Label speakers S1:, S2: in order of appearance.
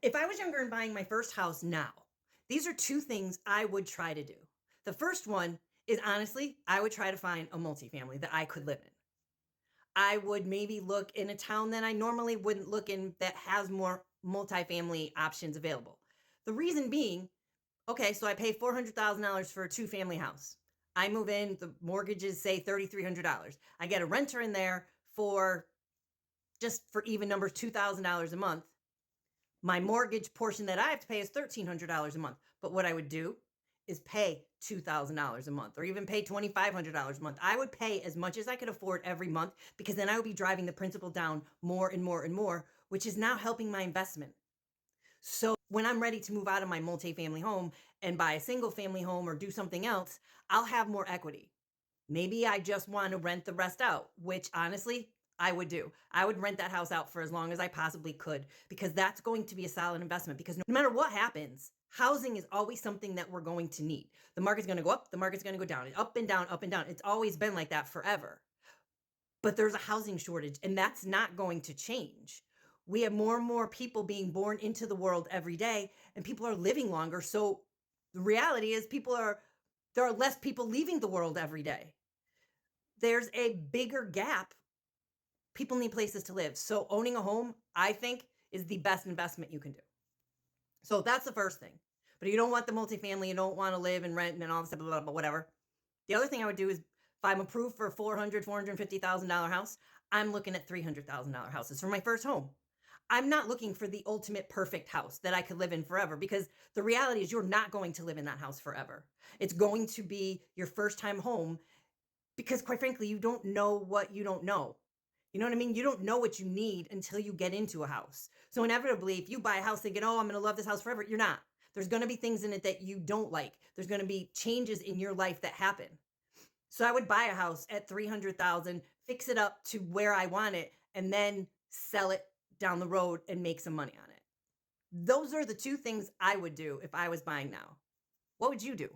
S1: If I was younger and buying my first house now, these are two things I would try to do. The first one is honestly, I would try to find a multifamily that I could live in. I would maybe look in a town that I normally wouldn't look in that has more multifamily options available. The reason being, okay, so I pay $400,000 for a two-family house. I move in, the mortgages say $3,300. I get a renter in there for just for even numbers $2,000 a month. My mortgage portion that I have to pay is $1,300 a month. But what I would do is pay $2,000 a month or even pay $2,500 a month. I would pay as much as I could afford every month because then I would be driving the principal down more and more and more, which is now helping my investment. So when I'm ready to move out of my multifamily home and buy a single family home or do something else, I'll have more equity. Maybe I just want to rent the rest out, which honestly, I would do. I would rent that house out for as long as I possibly could because that's going to be a solid investment because no matter what happens, housing is always something that we're going to need. The market's going to go up, the market's going to go down, up and down, up and down. It's always been like that forever. But there's a housing shortage and that's not going to change. We have more and more people being born into the world every day and people are living longer. So the reality is there are less people leaving the world every day. There's a bigger gap. People need places to live. So owning a home, I think, is the best investment you can do. So that's the first thing. But if you don't want the multifamily, you don't want to live and rent and all this stuff, blah, blah, blah, whatever. The other thing I would do is if I'm approved for a $450,000 house, I'm looking at $300,000 houses for my first home. I'm not looking for the ultimate perfect house that I could live in forever because the reality is you're not going to live in that house forever. It's going to be your first time home because quite frankly, you don't know what you don't know. You know what I mean? You don't know what you need until you get into a house. So inevitably, if you buy a house thinking, oh, I'm going to love this house forever, you're not. There's going to be things in it that you don't like. There's going to be changes in your life that happen. So I would buy a house at 300,000, fix it up to where I want it, and then sell it down the road and make some money on it. Those are the two things I would do if I was buying now. What would you do?